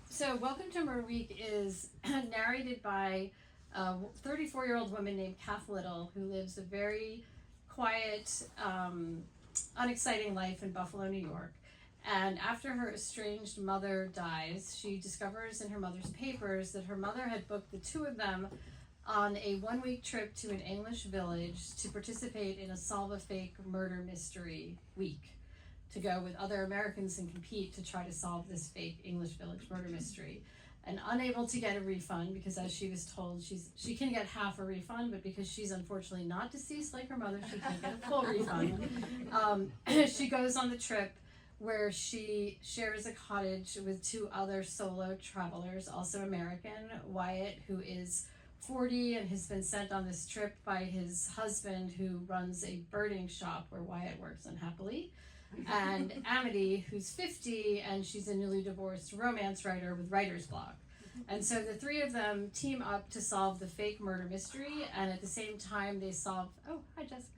So Welcome to Murder Week is narrated by a 34-year-old woman named Kath Little, who lives a very quiet, unexciting life in Buffalo, New York. And after her estranged mother dies, she discovers in her mother's papers that her mother had booked the two of them on a one-week trip to an English village to participate in a solve a fake murder mystery week, to go with other Americans and compete to try to solve this fake English village murder mystery. And unable to get a refund, because as she was told, she can get half a refund, but because she's unfortunately not deceased like her mother, she can't get a full refund. She goes on the trip, where she shares a cottage with two other solo travelers, also American, Wyatt, who is 40 and has been sent on this trip by his husband, who runs a birding shop where Wyatt works unhappily, and Amity, who's 50, and she's a newly divorced romance writer with writer's block. And so the three of them team up to solve the fake murder mystery, and at the same time they solve, oh, hi Jessica.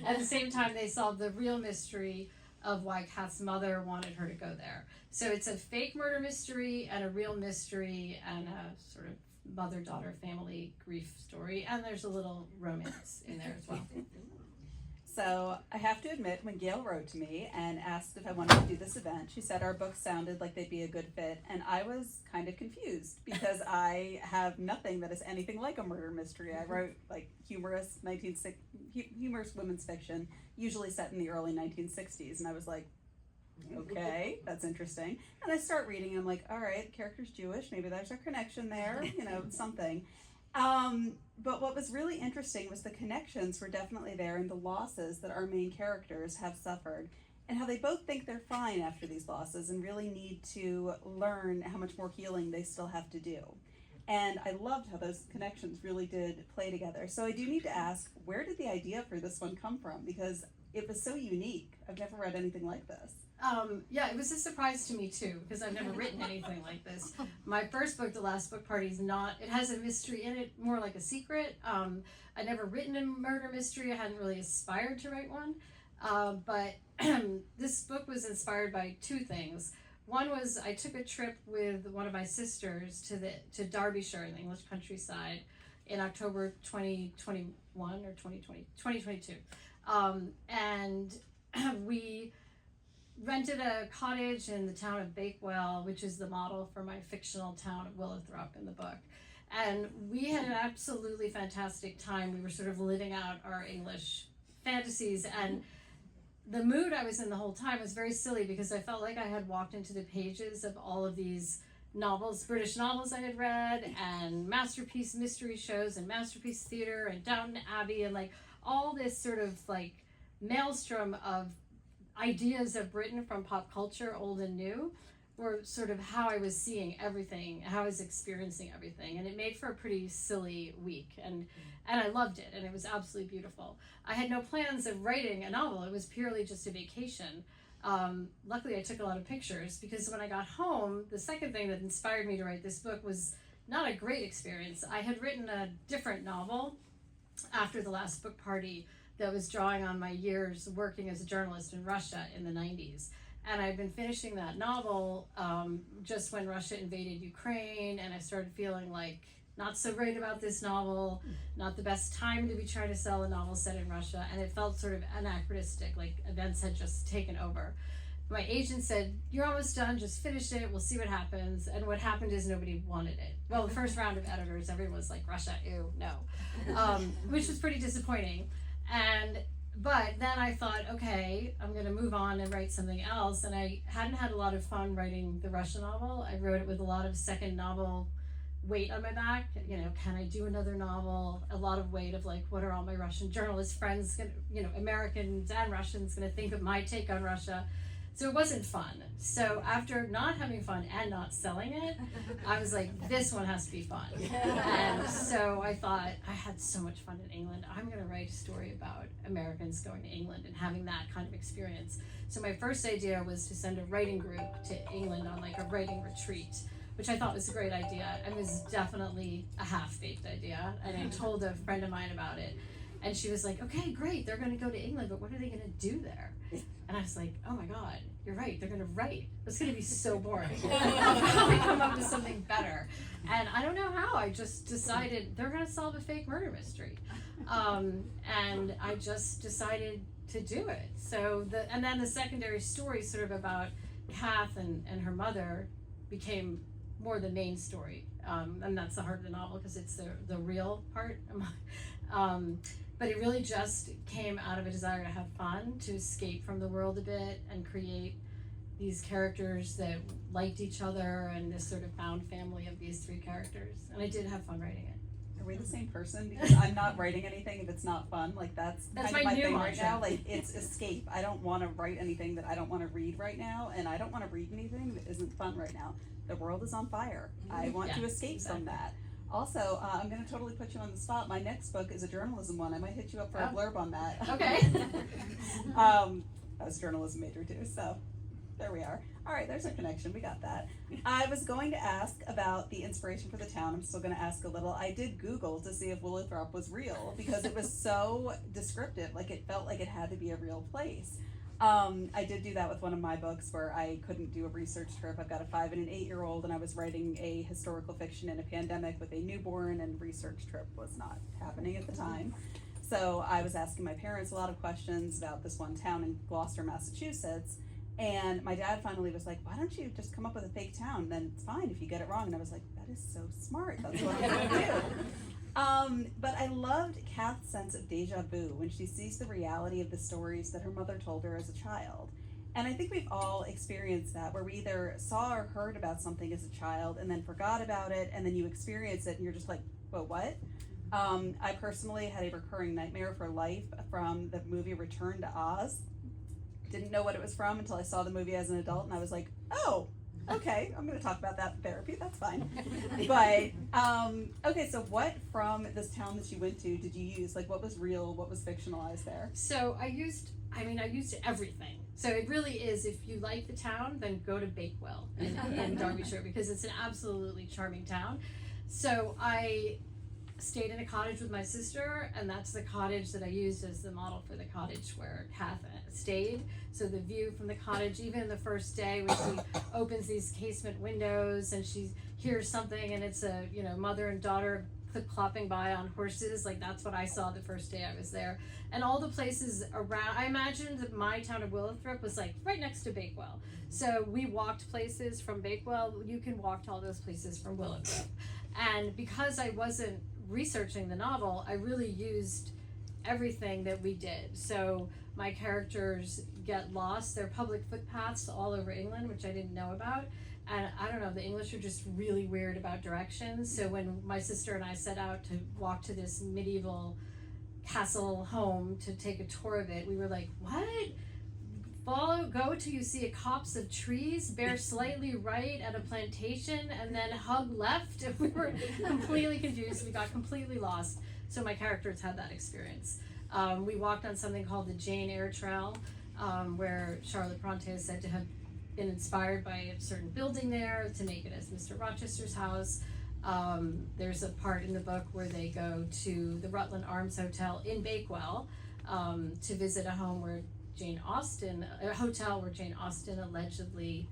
At the same time they solve the real mystery of why Kath's mother wanted her to go there. So it's a fake murder mystery and a real mystery and a sort of mother-daughter family grief story, and there's a little romance in there as well. So I have to admit, when Gail wrote to me and asked if I wanted to do this event, she said our books sounded like they'd be a good fit, and I was kind of confused because I have nothing that is anything like a murder mystery. I wrote like humorous women's fiction, usually set in the early 1960s, and I was like, okay, that's interesting. And I start reading, and I'm like, all right, the character's Jewish, maybe there's a connection there, something. But what was really interesting was the connections were definitely there, and the losses that our main characters have suffered, and how they both think they're fine after these losses and really need to learn how much more healing they still have to do. And I loved how those connections really did play together. So I do need to ask, where did the idea for this one come from? Because it was so unique. I've never read anything like this. Yeah, it was a surprise to me too, because I've never written anything like this. My first book, The Last Book Party, it has a mystery in it, more like a secret. I'd never written a murder mystery. I hadn't really aspired to write one. But this book was inspired by two things. One was I took a trip with one of my sisters to Derbyshire in the English countryside in October 2021 or 2022. And we rented a cottage in the town of Bakewell, which is the model for my fictional town of Willowthrup in the book. And we had an absolutely fantastic time. We were sort of living out our English fantasies, and the mood I was in the whole time was very silly, because I felt like I had walked into the pages of all of these novels, British novels I had read, and masterpiece mystery shows, and masterpiece theater, and Downton Abbey, and like all this sort of like maelstrom of ideas of Britain from pop culture, old and new, were sort of how I was seeing everything, how I was experiencing everything, and it made for a pretty silly week, and I loved it, and it was absolutely beautiful. I had no plans of writing a novel. It was purely just a vacation. Luckily, I took a lot of pictures, because when I got home, the second thing that inspired me to write this book was not a great experience. I had written a different novel after The Last Book Party that was drawing on my years working as a journalist in Russia in the 90s. And I'd been finishing that novel just when Russia invaded Ukraine, and I started feeling like not so great about this novel, not the best time to be trying to sell a novel set in Russia, and it felt sort of anachronistic, like events had just taken over. My agent said, you're almost done, just finish it, we'll see what happens. And what happened is nobody wanted it. Well, the first round of editors, everyone was like, Russia, ew, no. Which was pretty disappointing. But then I thought, okay, I'm going to move on and write something else. And I hadn't had a lot of fun writing the Russian novel. I wrote it with a lot of second novel weight on my back. Can I do another novel? A lot of weight of like, what are all my Russian journalist friends, Americans and Russians, going to think of my take on Russia? So it wasn't fun. So after not having fun and not selling it, I was like, this one has to be fun. And so I thought, I had so much fun in England. I'm going to write a story about Americans going to England and having that kind of experience. So my first idea was to send a writing group to England on like a writing retreat, which I thought was a great idea. It was definitely a half-baked idea. And I told a friend of mine about it. And she was like, okay, great, they're going to go to England, but what are they going to do there? And I was like, oh my God, you're right, they're going to write. It's going to be so boring. How do we come up with something better? And I don't know how, I just decided they're going to solve a fake murder mystery. And I just decided to do it. So and then the secondary story sort of about Kath and her mother became more the main story. And that's the heart of the novel because it's the real part. But it really just came out of a desire to have fun, to escape from the world a bit and create these characters that liked each other and this sort of found family of these three characters. And I did have fun writing it. Are we the same person? Because I'm not writing anything if it's not fun. Like that's kind my of my new thing mantra. right now. Like it's escape. I don't want to write anything that I don't want to read right now, and I don't want to read anything that isn't fun right now. The world is on fire. I want to escape from that. Also, I'm going to totally put you on the spot. My next book is a journalism one. I might hit you up for a blurb on that. Okay. I was a journalism major too, so there we are. All right, there's a connection. We got that. I was going to ask about the inspiration for the town. I'm still going to ask a little. I did Google to see if Willowthrop was real because it was so descriptive. Like it felt like it had to be a real place. I did do that with one of my books where I couldn't do a research trip. I've got a 5 and an 8-year-old, and I was writing a historical fiction in a pandemic with a newborn, and research trip was not happening at the time. So I was asking my parents a lot of questions about this one town in Gloucester, Massachusetts, and my dad finally was like, why don't you just come up with a fake town? Then it's fine if you get it wrong. And I was like, that is so smart. That's what I'm going to do. But I loved Kath's sense of deja vu when she sees the reality of the stories that her mother told her as a child. And I think we've all experienced that, where we either saw or heard about something as a child and then forgot about it, and then you experience it and you're just like, whoa, what? I personally had a recurring nightmare for life from the movie Return to Oz. Didn't know what it was from until I saw the movie as an adult, and I was like, oh, okay, I'm going to talk about that in therapy, that's fine. But, okay, so what from this town that you went to did you use? Like, what was real, what was fictionalized there? So I used everything. So it really is, if you like the town, then go to Bakewell in Derbyshire because it's an absolutely charming town. So I stayed in a cottage with my sister, and that's the cottage that I used as the model for the cottage where Kath stayed. So the view from the cottage, even the first day when she opens these casement windows and she hears something and it's a mother and daughter clip-clopping by on horses, like that's what I saw the first day I was there. And all the places around, I imagined that my town of Willowthrop was like right next to Bakewell. So we walked places from Bakewell. You can walk to all those places from Willowthrop. And because I wasn't researching the novel, I really used everything that we did. So my characters get lost. There are public footpaths all over England, which I didn't know about. And I don't know, the English are just really weird about directions. So when my sister and I set out to walk to this medieval castle home to take a tour of it, we were like, what? Go till you see a copse of trees, bear slightly right at a plantation, and then hug left. And we were completely confused. We got completely lost. So my characters had that experience. We walked on something called the Jane Eyre Trail, where Charlotte Bronte is said to have been inspired by a certain building there to make it as Mr. Rochester's house. There's a part in the book where they go to the Rutland Arms Hotel in Bakewell to visit a hotel where Jane Austen allegedly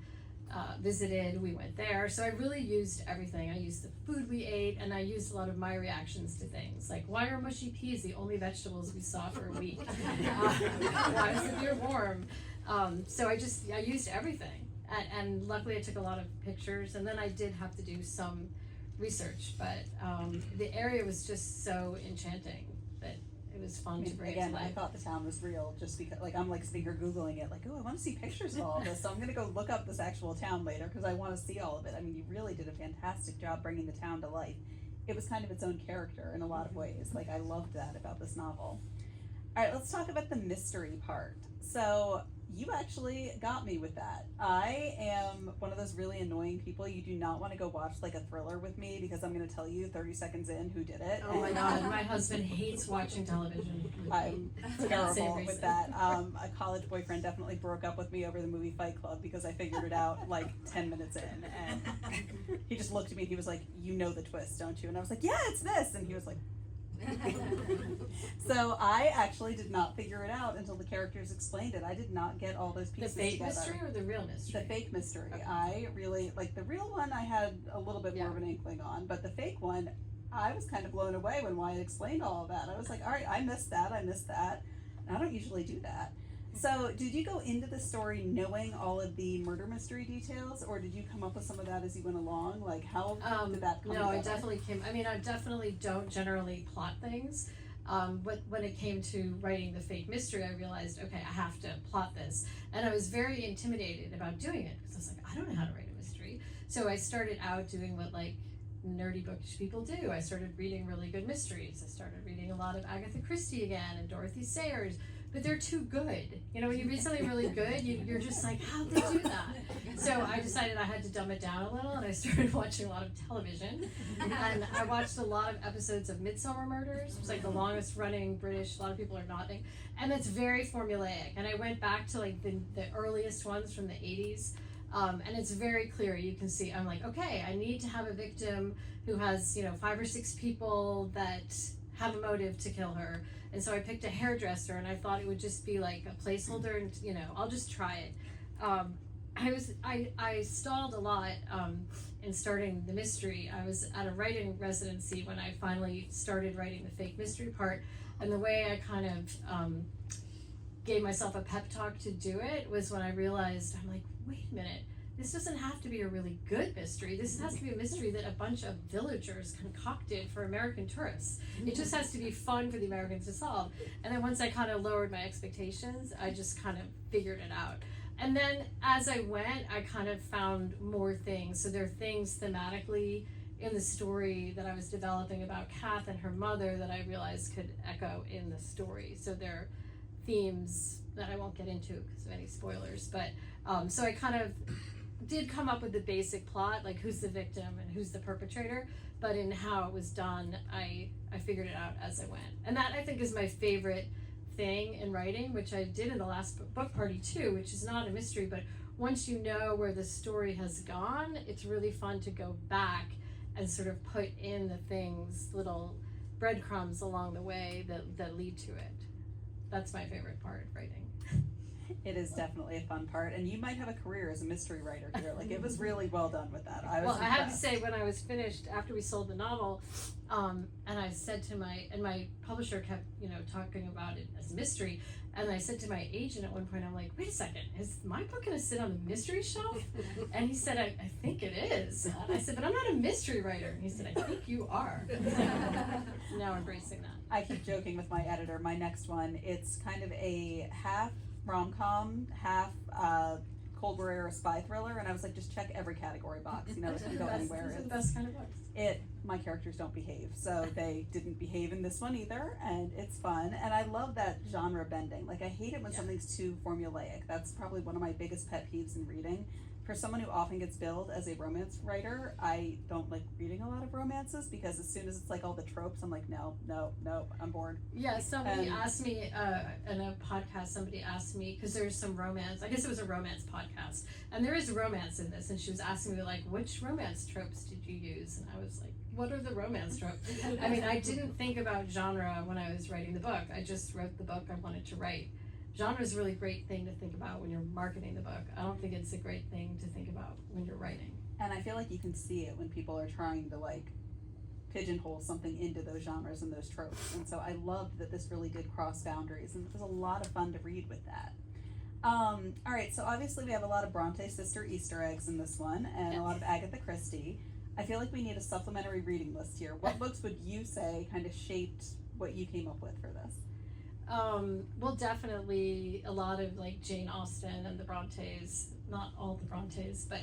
visited. We went there. So I really used everything. I used the food we ate, and I used a lot of my reactions to things. Like, why are mushy peas the only vegetables we saw for a week? Why is the beer warm? So I used everything. And luckily I took a lot of pictures, and then I did have to do some research, but the area was just so enchanting that it was fun to bring it to life. I thought the town was real just because, like, I'm like sitting here Googling it, like, oh, I want to see pictures of all of this, so I'm going to go look up this actual town later because I want to see all of it. I mean, you really did a fantastic job bringing the town to life. It was kind of its own character in a lot of ways. Like, I loved that about this novel. All right, let's talk about the mystery part. So you actually got me with that. I am one of those really annoying people. You do not want to go watch like a thriller with me because I'm going to tell you 30 seconds in who did it. Oh my God, my husband hates watching television. I'm terrible with that. A college boyfriend definitely broke up with me over the movie Fight Club because I figured it out like 10 minutes in, and he just looked at me and he was like, you know the twist, don't you? And I was like, yeah, it's this. And he was like, So I actually did not figure it out until the characters explained it. I did not get all those The pieces fake together. mystery or the real mystery? The fake mystery. Okay. I really, like the real one I had a little bit more Yeah. of an inkling on, but the fake one, I was kind of blown away when Wyatt explained all of that. I was like, all right, I missed that. And I don't usually do that. So, did you go into the story knowing all of the murder mystery details, or did you come up with some of that as you went along? Like, how did that come No, together? I definitely came. I mean, I definitely don't generally plot things. But when it came to writing the fake mystery, I realized, okay, I have to plot this. And I was very intimidated about doing it because I was like, I don't know how to write a mystery. So I started out doing what like nerdy bookish people do. I started reading really good mysteries. I started reading a lot of Agatha Christie again and Dorothy Sayers. But they're too good. You know, when you read something really good, you're just like, how'd they do that? So I decided I had to dumb it down a little, and I started watching a lot of television. And I watched a lot of episodes of Midsummer Murders. It was like the longest running British, a lot of people are nodding. And it's very formulaic. And I went back to like the earliest ones from the 80s. And it's very clear. You can see, I'm like, okay, I need to have a victim who has, 5 or 6 people that have a motive to kill her. And so I picked a hairdresser, and I thought it would just be like a placeholder, and I'll just try it. I stalled a lot in starting the mystery. I was at a writing residency when I finally started writing the fake mystery part, and the way I kind of gave myself a pep talk to do it was when I realized, I'm like, wait a minute. This doesn't have to be a really good mystery. This has to be a mystery that a bunch of villagers concocted for American tourists. It just has to be fun for the Americans to solve. And then once I kind of lowered my expectations, I just kind of figured it out. And then as I went, I kind of found more things. So there are things thematically in the story that I was developing about Kath and her mother that I realized could echo in the story. So there are themes that I won't get into because of any spoilers. But so I kind of did come up with the basic plot, like who's the victim and who's the perpetrator, but in how it was done, I figured it out as I went. And that I think is my favorite thing in writing, which I did in the last book party too, which is not a mystery, but once you know where the story has gone, it's really fun to go back and sort of put in the things, little breadcrumbs along the way that lead to it. That's my favorite part of writing. It is definitely a fun part, and you might have a career as a mystery writer here. Like, it was really well done with that. I have to say, when I was finished, after we sold the novel, and I said to my publisher kept, talking about it as a mystery, and I said to my agent at one point, I'm like, wait a second, is my book gonna sit on the mystery shelf? And he said, I think it is. And I said, but I'm not a mystery writer. And he said, I think you are. Now embracing that. I keep joking with my editor, my next one, it's kind of a half rom-com, half Cold War era spy thriller, and I was like, just check every category box, it can go anywhere. It's the best kind of books. My characters don't behave, so they didn't behave in this one either, and it's fun, and I love that genre bending. Like, I hate it when something's too formulaic. That's probably one of my biggest pet peeves in reading. For someone who often gets billed as a romance writer, I don't like reading a lot of romances because as soon as it's like all the tropes, I'm like, no, I'm bored. Yeah, somebody asked me in a podcast, somebody asked me, because there's some romance, I guess it was a romance podcast, and there is romance in this, and she was asking me, like, which romance tropes did you use? And I was like, what are the romance tropes? I mean, I didn't think about genre when I was writing the book. I just wrote the book I wanted to write. Genre is a really great thing to think about when you're marketing the book. I don't think it's a great thing to think about when you're writing. And I feel like you can see it when people are trying to like pigeonhole something into those genres and those tropes. And so I loved that this really did cross boundaries, and it was a lot of fun to read with that. All right, so obviously we have a lot of Bronte sister Easter eggs in this one, and a lot of Agatha Christie. I feel like we need a supplementary reading list here. What books would you say kind of shaped what you came up with for this? Well, definitely a lot of like Jane Austen and the Brontes, not all the Brontes, but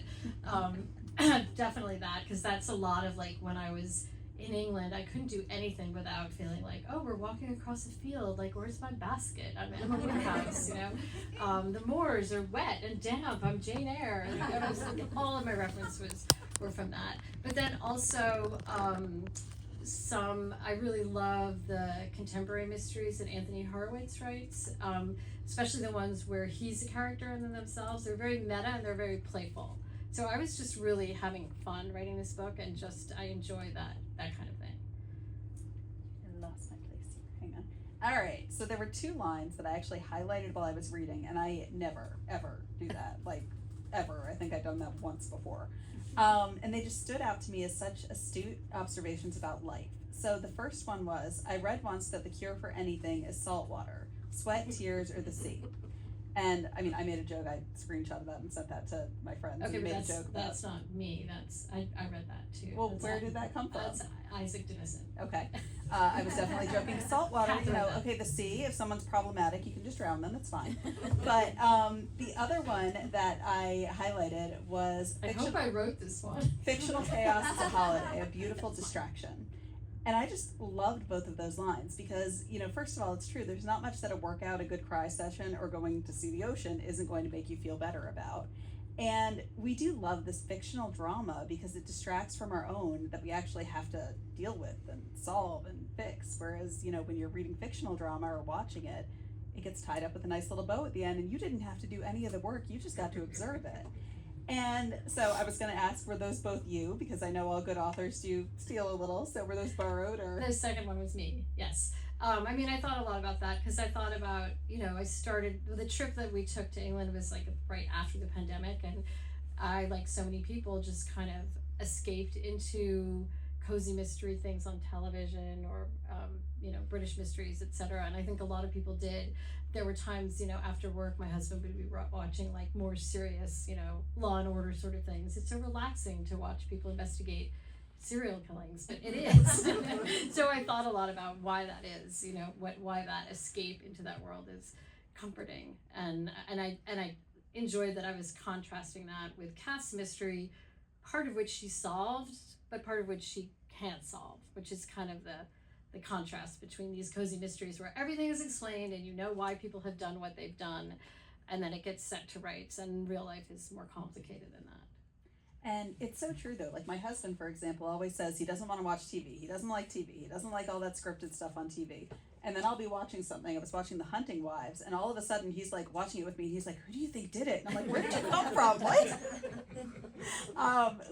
definitely that, because that's a lot of like when I was in England, I couldn't do anything without feeling like, oh, we're walking across a field, like, where's my basket? I'm in a warehouse, the moors are wet and damp, I'm Jane Eyre, and I was like, all of my references were from that. But then also, I really love the contemporary mysteries that Anthony Horowitz writes, especially the ones where he's a character in them themselves. They're very meta and they're very playful. So I was just really having fun writing this book, and I enjoy that kind of thing. I lost my All right, so there were two lines that I actually highlighted while I was reading, and I never, ever do that, like, ever. I think I've done that once before. And they just stood out to me as such astute observations about life. So the first one was, I read once that the cure for anything is salt water, sweat, tears, or the sea. And I mean, I made a joke. I screenshotted that and sent that to my friends. Okay, and but made a joke about. that's not me. I read that too. Well, That's where did that come from? That's Isaac Denison. Okay, I was definitely joking. Salt water, Catherine does. okay, the sea. If someone's problematic, you can just drown them. It's fine. But the other one that I highlighted was I hope I wrote this one. fictional chaos is a holiday, a beautiful distraction. And I just loved both of those lines because, first of all, it's true. There's not much that a workout, a good cry session, or going to see the ocean isn't going to make you feel better about. And we do love this fictional drama because it distracts from our own that we actually have to deal with and solve and fix. Whereas, when you're reading fictional drama or watching it, it gets tied up with a nice little bow at the end and you didn't have to do any of the work. You just got to observe it. And so I was going to ask, were those both you? Because I know all good authors do steal a little. So were those borrowed or? The second one was me, yes. I thought a lot about that because I thought about, I started, the trip that we took to England was like right after the pandemic. And I, like so many people, just kind of escaped into cozy mystery things on television or, British mysteries, etc. And I think a lot of people did. There were times, after work, my husband would be watching like more serious, Law and Order sort of things. It's so relaxing to watch people investigate serial killings, but it is. So I thought a lot about why that is, why that escape into that world is comforting. And I enjoyed that I was contrasting that with Kath's mystery, part of which she solved, but part of which she can't solve, which is kind of the contrast between these cozy mysteries where everything is explained and you know why people have done what they've done, and then it gets set to rights, and real life is more complicated than that. And it's so true though. Like my husband, for example, always says he doesn't want to watch TV. He doesn't like TV. He doesn't like all that scripted stuff on TV. And then I'll be watching something. I was watching The Hunting Wives, and all of a sudden he's like watching it with me. And he's like, "Who do you think did it?" And I'm like, "Where did you come from? What?"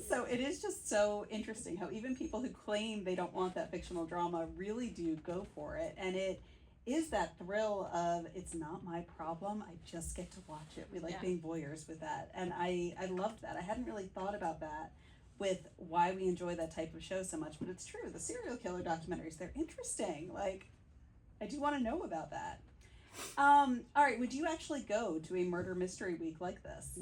So it is just so interesting how even people who claim they don't want that fictional drama really do go for it, and it is that thrill of it's not my problem. I just get to watch it. We like being voyeurs with that, and I loved that. I hadn't really thought about that with why we enjoy that type of show so much, but it's true. The serial killer documentaries, they're interesting. Like, I do want to know about that. All right, would you actually go to a murder mystery week like this?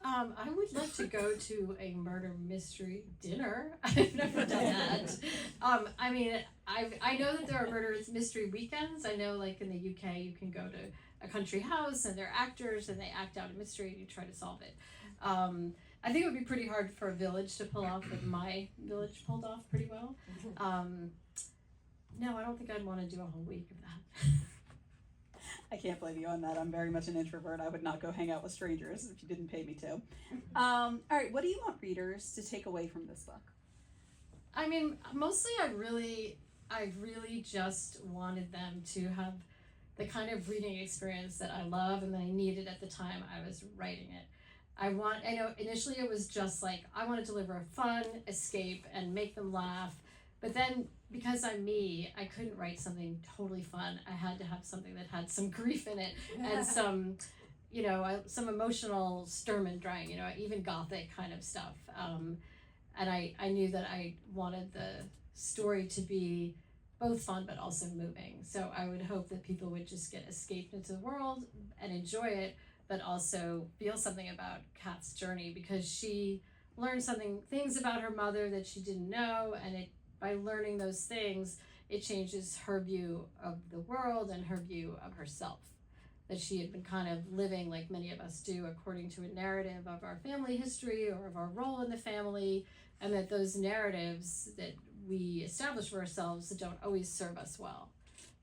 I would love to go to a murder mystery dinner. I've never done that. I know that there are murder mystery weekends. I know, like in the UK, you can go to a country house and they're actors and they act out a mystery and you try to solve it. I think it would be pretty hard for a village to pull off, but my village pulled off pretty well. No, I don't think I'd want to do a whole week of that. I can't blame you on that. I'm very much an introvert. I would not go hang out with strangers if you didn't pay me to. All right, what do you want readers to take away from this book? Mostly I really just wanted them to have the kind of reading experience that I love and that I needed at the time I was writing it. I know initially it was just like, I want to deliver a fun escape and make them laugh. But then, because I'm me, I couldn't write something totally fun. I had to have something that had some grief in it and some emotional Sturm und Drang, even gothic kind of stuff. And I knew that I wanted the story to be both fun but also moving. So I would hope that people would just get escaped into the world and enjoy it, but also feel something about Kath's journey because she learned things about her mother that she didn't know, and by learning those things, it changes her view of the world and her view of herself. That she had been kind of living like many of us do according to a narrative of our family history or of our role in the family, and that those narratives that we establish for ourselves don't always serve us well.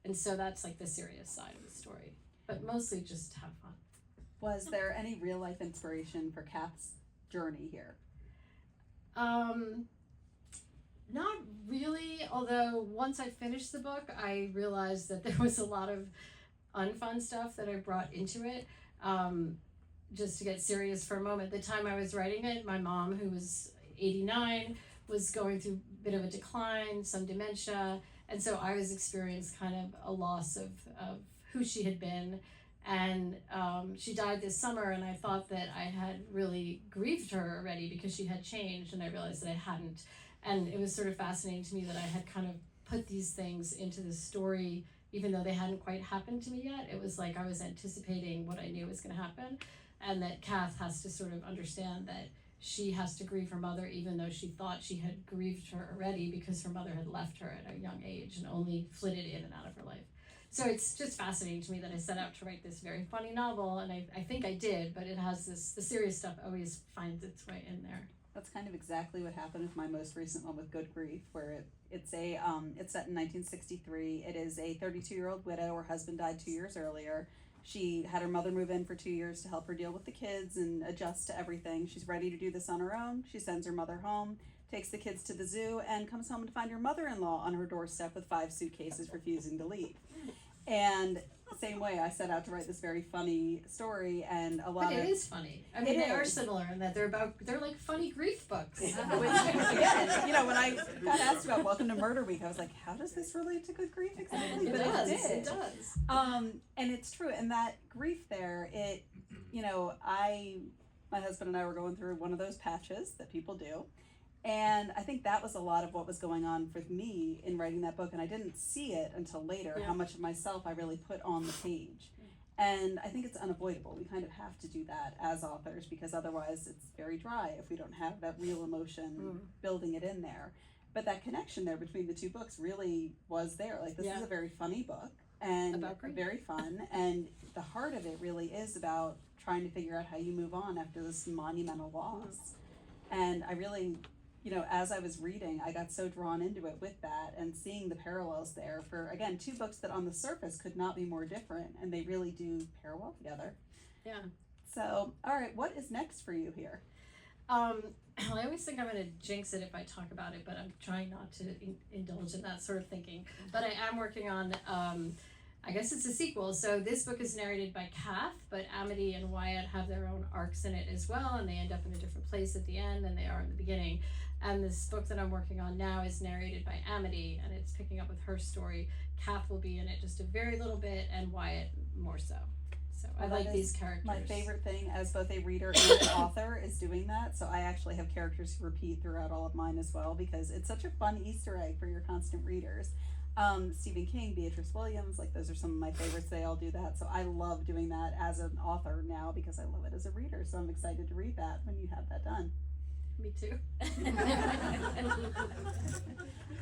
And so that's like the serious side of the story, but mostly just have fun. Was there any real life inspiration for Kath's journey here? Not really, although once I finished the book, I realized that there was a lot of unfun stuff that I brought into it. Just to get serious for a moment, the time I was writing it, my mom, who was 89, was going through a bit of a decline, some dementia, And so I was experiencing kind of a loss of who she had been. And she died this summer, and I thought that I had really grieved her already because she had changed, and I realized that I hadn't. And it was sort of fascinating to me that I had kind of put these things into the story, even though they hadn't quite happened to me yet. It was like I was anticipating what I knew was going to happen, and that Kath has to sort of understand that she has to grieve her mother, even though she thought she had grieved her already because her mother had left her at a young age and only flitted in and out of her life. So it's just fascinating to me that I set out to write this very funny novel, and I think I did, but it has the serious stuff always finds its way in there. That's kind of exactly what happened with my most recent one with Good Grief, where it's set in 1963. It is a 32-year-old widow. Her husband died 2 years earlier. She had her mother move in for 2 years to help her deal with the kids and adjust to everything. She's ready to do this on her own. She sends her mother home, takes the kids to the zoo, and comes home to find her mother-in-law on her doorstep with 5 suitcases refusing to leave. And the same way, I set out to write this very funny story, and But it is funny. I mean, they are similar in that they're like funny grief books. Again, when I got asked about Welcome to Murder Week, I was like, how does this relate to Good Grief exactly? It does. And it's true, and that grief there, my husband and I were going through one of those patches that people do. And I think that was a lot of what was going on for me in writing that book, and I didn't see it until later, how much of myself I really put on the page. And I think it's unavoidable. We kind of have to do that as authors, because otherwise it's very dry if we don't have that real emotion building it in there. But that connection there between the two books really was there. Like, this is a very funny book, and very fun, and the heart of it really is about trying to figure out how you move on after this monumental loss. And I really, as I was reading, I got so drawn into it with that, and seeing the parallels there for, again, 2 books that on the surface could not be more different, and they really do pair well together. Yeah. So, all right, what is next for you here? I always think I'm going to jinx it if I talk about it, but I'm trying not to indulge in that sort of thinking. But I am working on, I guess it's a sequel. So this book is narrated by Kath, but Amity and Wyatt have their own arcs in it as well, and they end up in a different place at the end than they are in the beginning. And this book that I'm working on now is narrated by Amity, and it's picking up with her story. Kath will be in it just a very little bit, and Wyatt more so. So I like these characters. My favorite thing as both a reader and an author is doing that. So I actually have characters who repeat throughout all of mine as well, because it's such a fun Easter egg for your constant readers. Stephen King, Beatrice Williams, like, those are some of my favorites. They all do that. So I love doing that as an author now because I love it as a reader. So I'm excited to read that when you have that done. Me too.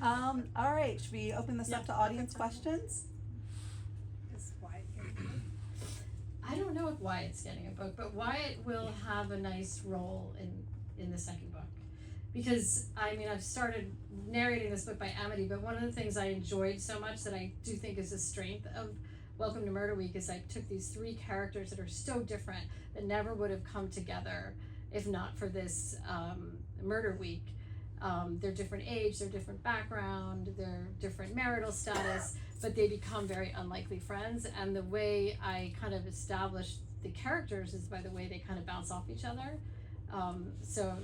All right, should we open this up to audience questions? I don't know if Wyatt's getting a book, but Wyatt will have a nice role in the second book. Because, I mean, I've started narrating this book by Amity, but one of the things I enjoyed so much that I do think is a strength of Welcome to Murder Week is I took these 3 characters that are so different that never would have come together if not for this murder week. They're different age, they're different background, they're different marital status, but they become very unlikely friends. And the way I kind of established the characters is by the way they kind of bounce off each other. So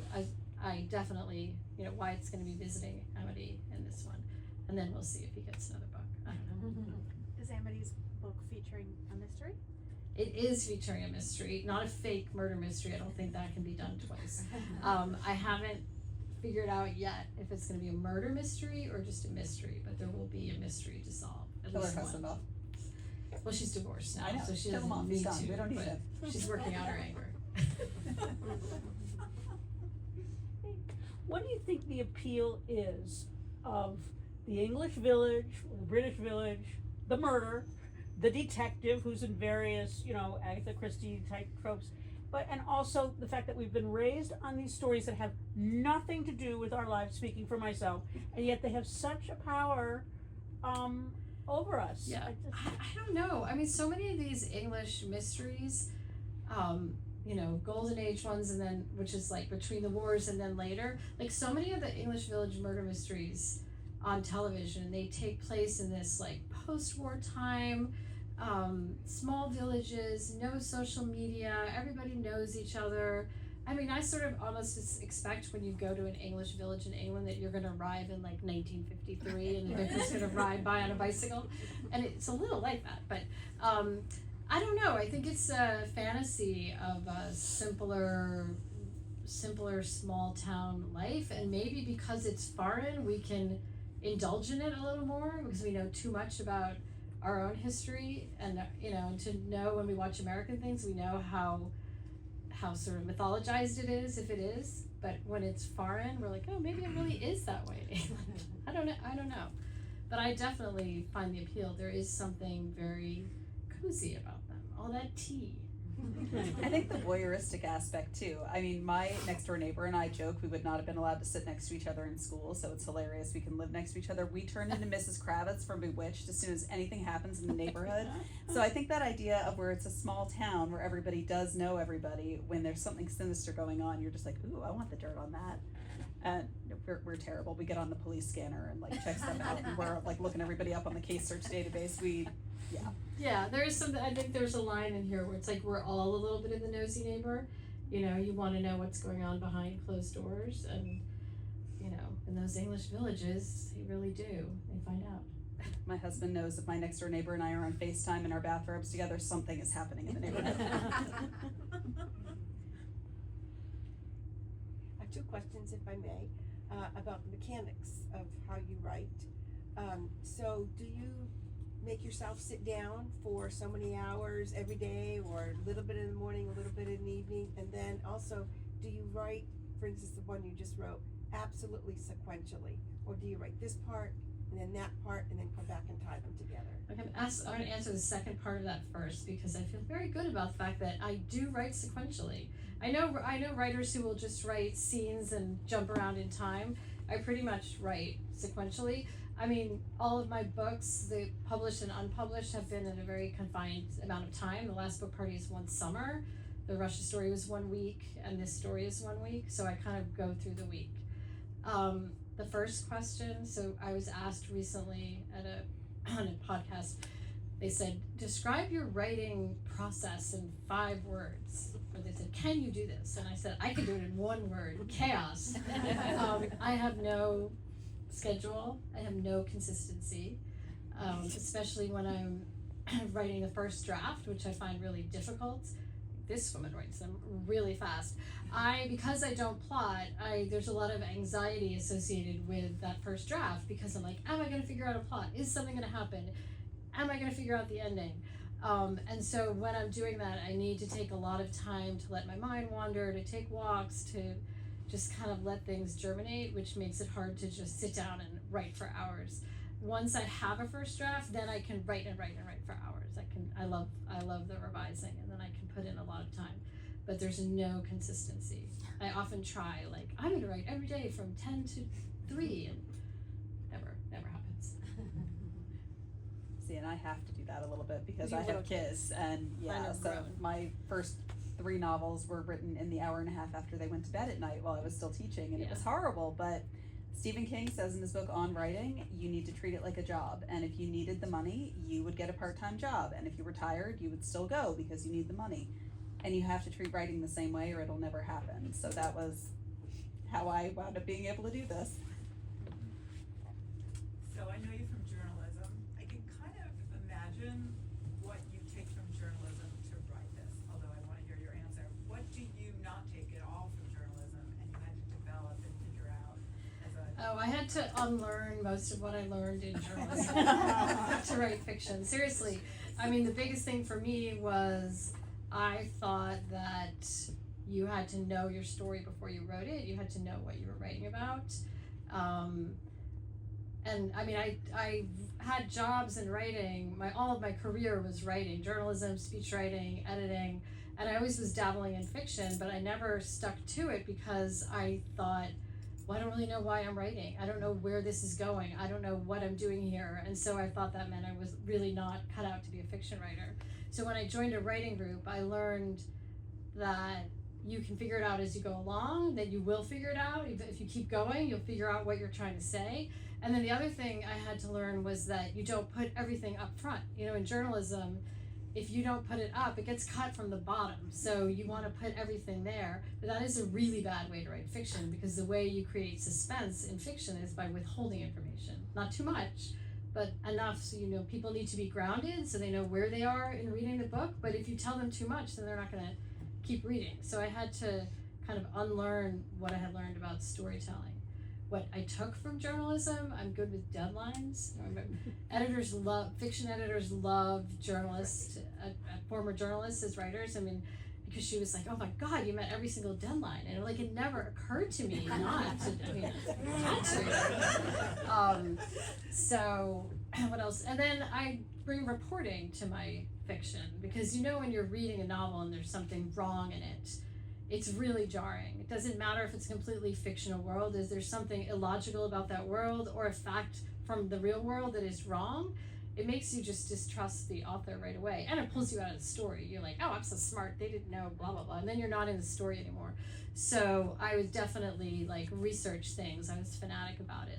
I definitely, Wyatt's going to be visiting Amity in this one, and then we'll see if he gets another book. I don't know. Is Amity's book featuring a mystery? It is featuring a mystery, not a fake murder mystery. I don't think that can be done twice. I haven't figured out yet if it's going to be a murder mystery or just a mystery, but there will be a mystery to solve. Kill her husband off. Well, she's divorced now, I know. so she Kill him off. doesn't He's need done. to. We don't need him. She's working out her anger. What do you think the appeal is of the English village, or the British village, the murder, the detective who's in various, Agatha Christie type tropes, and also the fact that we've been raised on these stories that have nothing to do with our lives, speaking for myself, and yet they have such a power over us. Yeah, I don't know. I mean, so many of these English mysteries, Golden Age ones, and then, which is like between the wars and then later, like so many of the English village murder mysteries on television, they take place in this like post-war time, small villages, no social media, everybody knows each other, I mean, I sort of almost expect when you go to an English village in England that you're going to arrive in like 1953 and they're just going to ride by on a bicycle, and it's a little like that. But I don't know. I think it's a fantasy of a simpler small town life, and maybe because it's foreign, we can indulge in it a little more because we know too much about our own history, and to know when we watch American things, we know how sort of mythologized it is, if it is. But when it's foreign, we're like, oh, maybe it really is that way in England. I don't know. But I definitely find the appeal. There is something very cozy about them. All that tea. I think the voyeuristic aspect too. I mean, my next door neighbor and I joke we would not have been allowed to sit next to each other in school, so it's hilarious we can live next to each other. We turned into Mrs. Kravitz from Bewitched as soon as anything happens in the neighborhood. So I think that idea of where it's a small town where everybody does know everybody, when there's something sinister going on, you're just like, ooh, I want the dirt on that. And we're terrible. We get on the police scanner and like check stuff out, and we're like looking everybody up on the case search database. Yeah, there is something. I think there's a line in here where it's like we're all a little bit of the nosy neighbor. You want to know what's going on behind closed doors, and in those English villages, they really do. They find out. My husband knows if my next door neighbor and I are on FaceTime in our bathrobes together, something is happening in the neighborhood. I have two questions, if I may, about the mechanics of how you write. So do you make yourself sit down for so many hours every day, or a little bit in the morning, a little bit in the evening? And then also, do you write, for instance, the one you just wrote, absolutely sequentially? Or do you write this part, and then that part, and then come back and tie them together? I'm going to answer the second part of that first, because I feel very good about the fact that I do write sequentially. I know writers who will just write scenes and jump around in time. I pretty much write sequentially. I mean, all of my books, the published and unpublished, have been in a very confined amount of time. The last book party is one summer, the Russia story was 1 week, and this story is 1 week, so I kind of go through the week. The first question, so I was asked recently on a podcast, they said, describe your writing process in 5 words. Or they said, can you do this? And I said, I can do it in 1 word, chaos. I have no schedule, I have no consistency, especially when I'm writing the first draft, which I find really difficult. This woman writes them really fast. Because I don't plot, there's a lot of anxiety associated with that first draft, because I'm like, am I going to figure out a plot? Is something going to happen? Am I going to figure out the ending? And so when I'm doing that, I need to take a lot of time to let my mind wander, to take walks, to just kind of let things germinate, which makes it hard to just sit down and write for hours. Once I have a first draft, then I can write and write and write for hours. I love the revising, and then I can put in a lot of time. But there's no consistency. I often try, like, I'm gonna write every day from 10 to 3, and never happens. See, and I have to do that a little bit because You I have have kids, and so grown. my first 3 novels were written in the hour and a half after they went to bed at night while I was still teaching, and it was horrible. But Stephen King says in his book On Writing, you need to treat it like a job, and if you needed the money, you would get a part-time job, and if you were tired, you would still go because you need the money, and you have to treat writing the same way or it'll never happen. So that was how I wound up being able to do this. So I know you from journalism. I can kind of imagine what you take from journalism to write this, although I want to hear your answer. What do you not take at all from journalism and you had to develop and figure out as a... Oh, I had to unlearn most of what I learned in journalism to write fiction. Seriously, I mean, the biggest thing for me was I thought that you had to know your story before you wrote it. You had to know what you were writing about. And I mean, I had jobs in writing. All of my career was writing, journalism, speech writing, editing, and I always was dabbling in fiction, but I never stuck to it because I thought, well, I don't really know why I'm writing. I don't know where this is going. I don't know what I'm doing here. And so I thought that meant I was really not cut out to be a fiction writer. So when I joined a writing group, I learned that you can figure it out as you go along, that you will figure it out. If you keep going, you'll figure out what you're trying to say. And then the other thing I had to learn was that you don't put everything up front. In journalism, if you don't put it up, it gets cut from the bottom. So you want to put everything there. But that is a really bad way to write fiction, because the way you create suspense in fiction is by withholding information. Not too much, but enough so people need to be grounded so they know where they are in reading the book. But if you tell them too much, then they're not going to keep reading. So I had to kind of unlearn what I had learned about storytelling. What I took from journalism, I'm good with deadlines. Fiction editors love journalists, former journalists as writers. I mean, because she was like, oh my God, you met every single deadline. And it never occurred to me not to, I had to. So what else? And then I bring reporting to my fiction, because when you're reading a novel and there's something wrong in it, it's really jarring. It doesn't matter if it's a completely fictional world. Is there something illogical about that world, or a fact from the real world that is wrong? It makes you just distrust the author right away, and it pulls you out of the story. You're like, oh, I'm so smart, they didn't know, blah blah blah, and then you're not in the story anymore. So I would definitely research things. I was fanatic about it,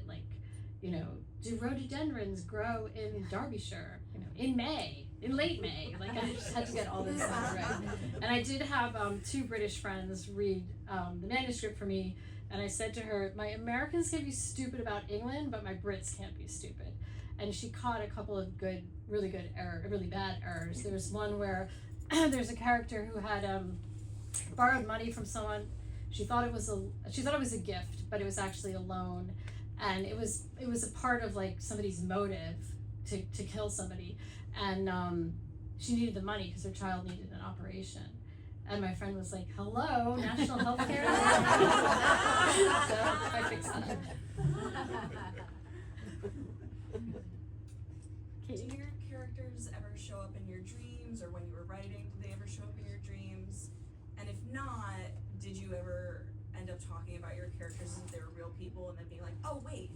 do rhododendrons grow in Derbyshire, in May, in late May? I just had to get all those things right. And I did have 2 British friends read the manuscript for me, and I said to her, my Americans can be stupid about England, but my Brits can't be stupid. And she caught a couple of really bad errors. There was one where there's a character who had borrowed money from someone. She thought it was a gift, but it was actually a loan. And it was a part of somebody's motive to kill somebody, and she needed the money because her child needed an operation. And my friend was like, hello, national health care. So I fixed that. Do your characters ever show up in your dreams, or when you were writing, did they ever show up in your dreams? And if not, did you ever end up talking about your characters as if they were real people and then being like, oh wait?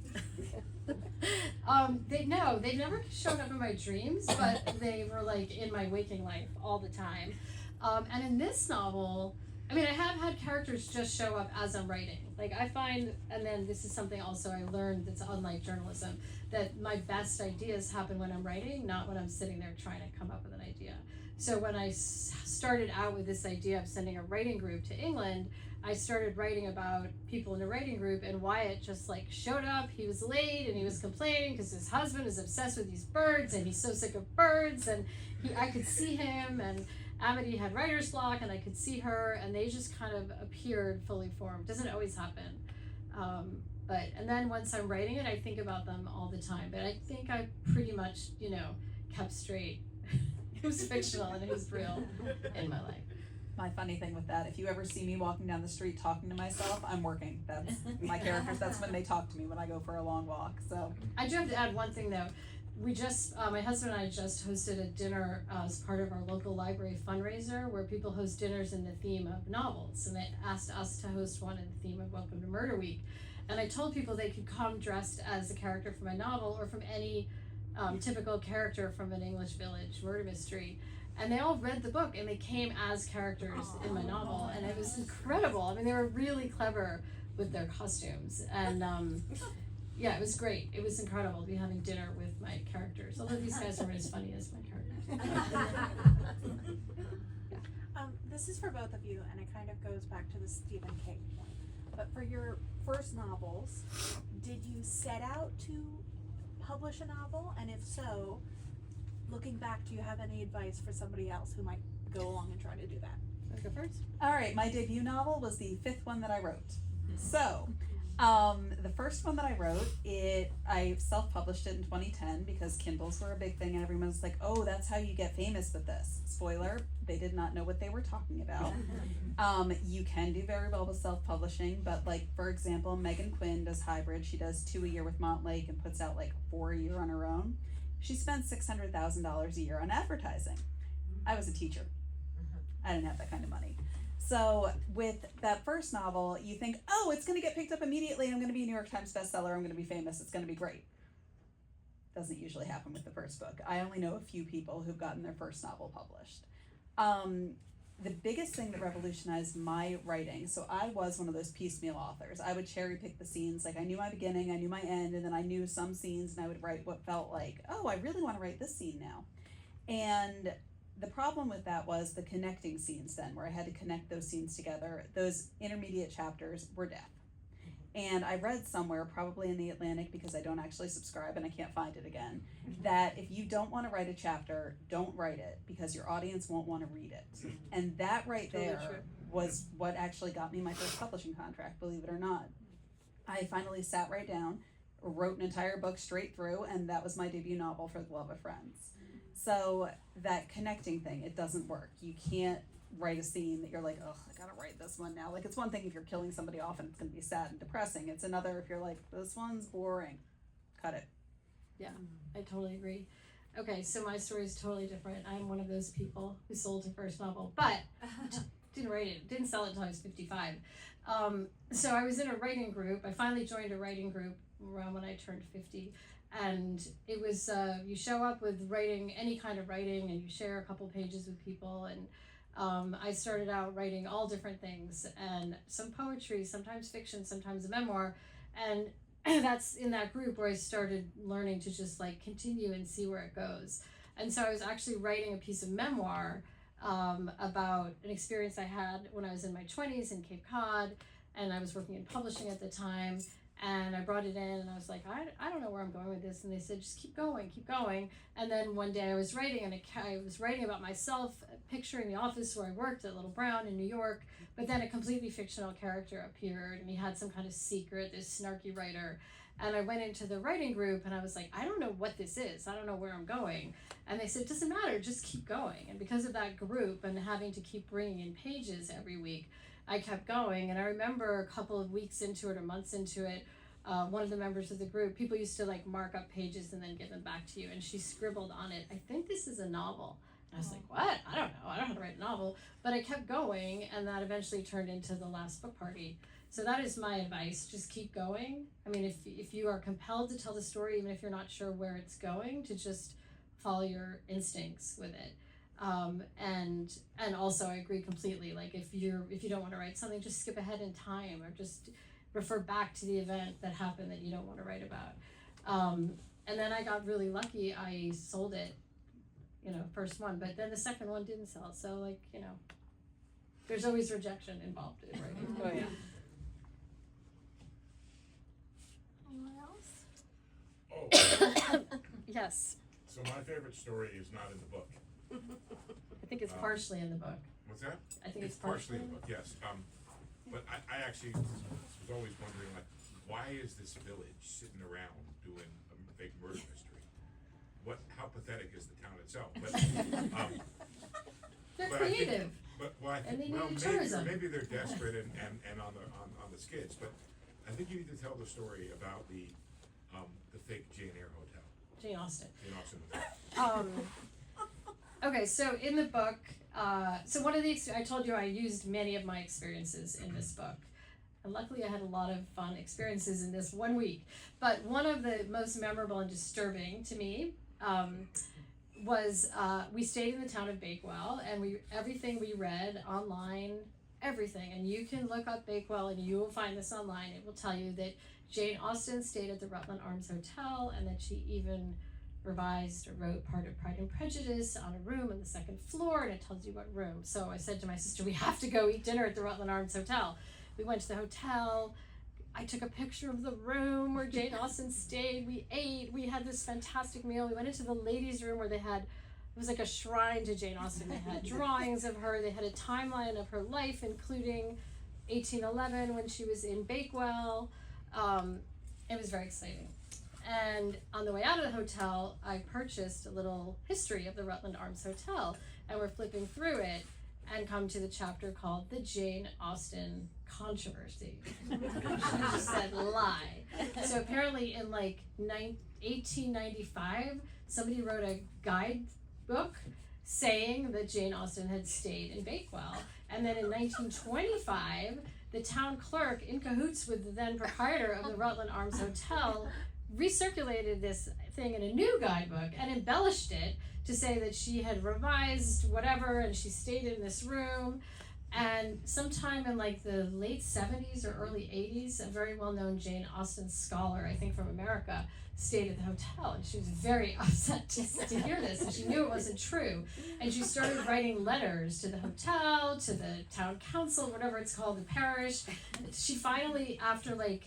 They never showed up in my dreams, but they were in my waking life all the time. And in this novel, I have had characters just show up as I'm writing. I find, and then this is something also I learned that's unlike journalism, that my best ideas happen when I'm writing, not when I'm sitting there trying to come up with an idea. So when I started out with this idea of sending a writing group to England, I started writing about people in a writing group, and Wyatt just showed up. He was late and he was complaining because his husband is obsessed with these birds and he's so sick of birds, and I could see him, and Amity had writer's block and I could see her, and they just kind of appeared fully formed. Doesn't always happen. And then once I'm writing it, I think about them all the time, but I think I pretty much, kept straight who's fictional and who's real in my life. My funny thing with that, if you ever see me walking down the street talking to myself, I'm working. That's my characters. That's when they talk to me when I go for a long walk. So I do have to add one thing though. We just, my husband and I just hosted a dinner as part of our local library fundraiser, where people host dinners in the theme of novels, and they asked us to host one in the theme of Welcome to Murder Week. And I told people they could come dressed as a character from my novel or from any typical character from an English village murder mystery. And they all read the book and they came as characters in my novel, and it was incredible. They were really clever with their costumes, and yeah, it was great. It was incredible to be having dinner with my characters, although these guys weren't as funny as my characters. This is for both of you, and it kind of goes back to the Stephen King point. But for your first novels, did you set out to publish a novel? And if so, looking back, do you have any advice for somebody else who might go along and try to do that? Wanna go first? all right, my debut novel was the 5th one that I wrote. So the first one that I wrote, I self-published it in 2010 because Kindles were a big thing, and everyone was like, oh, that's how you get famous with this. Spoiler, they did not know what they were talking about. You can do very well with self-publishing, but for example, Megan Quinn does hybrid. She does 2 a year with Montlake and puts out 4 a year on her own. She spends $600,000 a year on advertising. I was a teacher. I didn't have that kind of money. So with that first novel, you think, oh, it's going to get picked up immediately. I'm going to be a New York Times bestseller. I'm going to be famous. It's going to be great. Doesn't usually happen with the first book. I only know a few people who've gotten their first novel published. The biggest thing that revolutionized my writing, so I was one of those piecemeal authors. I would cherry pick the scenes. I knew my beginning, I knew my end, and then I knew some scenes, and I would write what felt like, oh, I really want to write this scene now. And the problem with that was the connecting scenes then, where I had to connect those scenes together. Those intermediate chapters were death. And I read somewhere, probably in the Atlantic, because I don't actually subscribe and I can't find it again, that if you don't want to write a chapter, don't write it, because your audience won't want to read it. And that right Totally there true. was what actually got me my first publishing contract, believe it or not. I finally sat right down, wrote an entire book straight through, and that was my debut novel, For the Love of Friends. So that connecting thing, it doesn't work. You can't write a scene that you're like, oh, I gotta write this one now. Like, it's one thing if you're killing somebody off and it's gonna be sad and depressing. It's another if you're like, this one's boring. Cut it. I totally agree. Okay, so my story is totally different. I'm one of those people who sold her first novel, but didn't sell it until I was 55. So I was in a writing group. I finally joined a writing group around when I turned 50. And it was, you show up with writing, any kind of writing, and you share a couple pages with people. And I started out writing all different things, and some poetry, sometimes fiction, sometimes a memoir. And that's in that group where I started learning to just like continue and see where it goes. And so I was actually writing a piece of memoir about an experience I had when I was in my 20s in Cape Cod, and I was working in publishing at the time. And I brought it in, and I was like, I don't know where I'm going with this. And they said, just keep going, keep going. And then one day I was writing, and I was writing about myself, picturing the office where I worked at Little Brown in New York. But then a completely fictional character appeared, and he had some kind of secret, this snarky writer. And I went into the writing group, and I was like, I don't know what this is. I don't know where I'm going. And they said, it doesn't matter, just keep going. And because of that group and having to keep bringing in pages every week, I kept going. And I remember a couple of weeks into it or months into it, one of the members of the group, people used to like mark up pages and then give them back to you, and she scribbled on it, I think this is a novel. And I was like, what? I don't know. I don't know how to write a novel. But I kept going, and that eventually turned into The Last Book Party. So that is my advice. Just keep going. I mean, if you are compelled to tell the story, even if you're not sure where it's going, to just follow your instincts with it. And also I agree completely. Like if you don't want to write something, just skip ahead in time, or just refer back to the event that happened that you don't want to write about. And then I got really lucky. I sold it, first one, but then the second one didn't sell. So like, there's always rejection involved in writing. Oh yeah. Anyone else? Oh, Yes, so my favorite story is not in the book. I think it's partially in the book. What's that? I think it's partially in the book, yes. But I actually was always wondering, like, why is this village sitting around doing a big murder mystery? How pathetic is the town itself? But, They're but I think- creative. And they need tourism. maybe they're desperate and on the skids. But I think you need to tell the story about the fake Jane Eyre Hotel. Jane Austen. Jane Austen Hotel. Okay, so in the book, so one of the, I told you I used many of my experiences in this book. And luckily I had a lot of fun experiences in this 1 week. But one of the most memorable and disturbing to me was we stayed in the town of Bakewell, and everything we read online, everything, and you can look up Bakewell and you will find this online. It will tell you that Jane Austen stayed at the Rutland Arms Hotel, and that she even revised or wrote part of Pride and Prejudice on a room on the second floor, and it tells you what room. So I said to my sister, we have to go eat dinner at the Rutland Arms Hotel. We went to the hotel. I took a picture of the room where Jane Austen stayed. We ate. We had this fantastic meal. We went into the ladies' room where it was like a shrine to Jane Austen. They had drawings of her. They had a timeline of her life, including 1811 when she was in Bakewell. It was very exciting. And on the way out of the hotel, I purchased a little history of the Rutland Arms Hotel, and we're flipping through it and come to the chapter called The Jane Austen Controversy. I just said lie. So apparently in like 1895, somebody wrote a guidebook saying that Jane Austen had stayed in Bakewell. And then in 1925, the town clerk, in cahoots with the then proprietor of the Rutland Arms Hotel, recirculated this thing in a new guidebook and embellished it to say that she had revised whatever and she stayed in this room. And sometime in like the late 70s or early 80s, a very well-known Jane Austen scholar, I think from America, stayed at the hotel, and she was very upset to hear this, and she knew it wasn't true. And she started writing letters to the hotel, to the town council, whatever it's called, the parish. She finally, after like,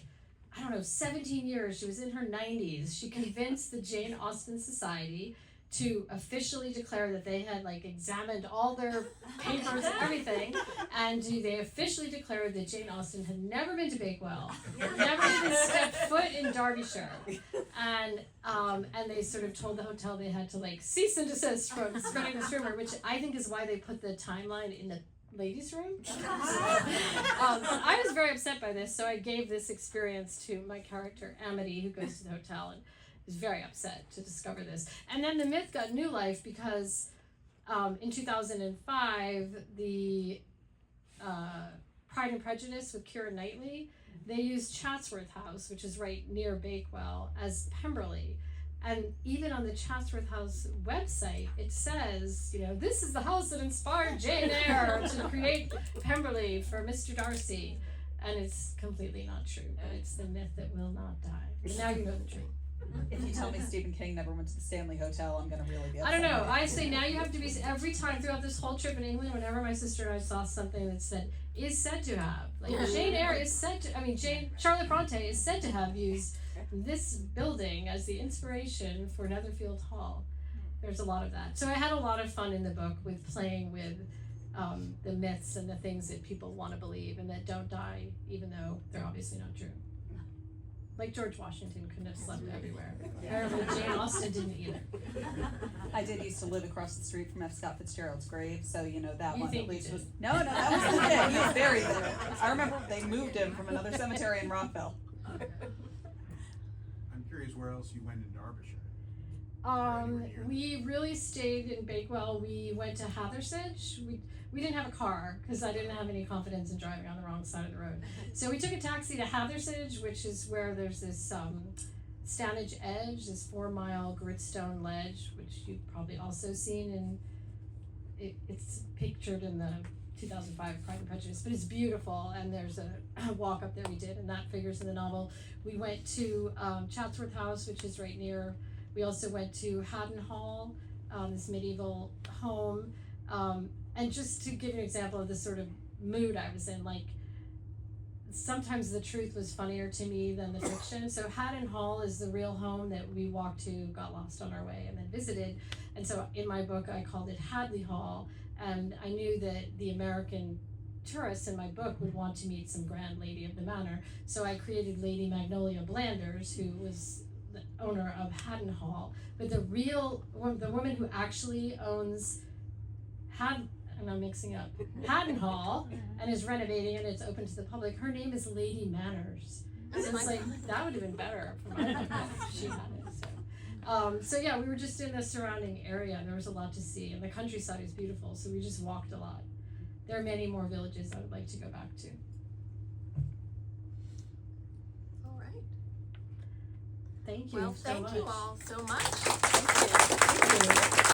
I don't know, 17 years, she was in her 90s, she convinced the Jane Austen Society to officially declare that they had like examined all their papers and everything, and they officially declared that Jane Austen had never been to Bakewell, never even stepped foot in Derbyshire, and they sort of told the hotel they had to like cease and desist from spreading this rumor, which I think is why they put the timeline in the ladies' room. I was very upset by this, so I gave this experience to my character Amity, who goes to the hotel and was very upset to discover this. And then the myth got new life because in 2005, the Pride and Prejudice with Keira Knightley, they used Chatsworth House, which is right near Bakewell, as Pemberley. And even on the Chatsworth House website, it says, you know, this is the house that inspired Jane Eyre to create Pemberley for Mr. Darcy. And it's completely not true, but it's the myth that will not die. But now you know the truth. If you tell me Stephen King never went to the Stanley Hotel, I'm gonna really be upset. I don't know. I say now you have to be, every time throughout this whole trip in England, whenever my sister and I saw something that said, is said to have. Like Jane Eyre is said to, Charlotte Bronte is said to have used this building as the inspiration for Netherfield Hall. There's a lot of that. So I had a lot of fun in the book with playing with the myths and the things that people want to believe and that don't die, even though they're obviously not true. Like George Washington couldn't have slept everywhere. Apparently Jane Austen didn't either. I did used to live across the street from F. Scott Fitzgerald's grave, so you know that You one think at least you was. did. No, that was legit. He was buried there. I remember they moved him from another cemetery in Rockville. I'm curious where else you went in Derbyshire. We really stayed in Bakewell. We went to Hathersage. We didn't have a car because I didn't have any confidence in driving on the wrong side of the road. So we took a taxi to Hathersage, which is where there's this Stanage Edge, this 4-mile gritstone ledge, which you've probably also seen, and it's pictured in the 2005 Pride and Prejudice, but it's beautiful, and there's a walk up there we did, and that figures in the novel. We went to Chatsworth House, which is right near. We also went to Haddon Hall, this medieval home, and just to give you an example of the sort of mood I was in, like sometimes the truth was funnier to me than the fiction. So Haddon Hall is the real home that we walked to, got lost on our way, and then visited. And so in my book I called it Hadley Hall, and I knew that the American tourists in my book would want to meet some grand lady of the manor. So I created Lady Magnolia Blanders, who was the owner of Haddon Hall. But the woman who actually owns and I'm mixing up, Haddon Hall, and is renovating it, it's open to the public, her name is Lady Manners. So it's like, that would have been better for my book if she had it. So yeah, we were just in the surrounding area, and there was a lot to see, and the countryside is beautiful, so we just walked a lot. There are many more villages I would like to go back to. All right. Thank you Well, so thank much. you all so much.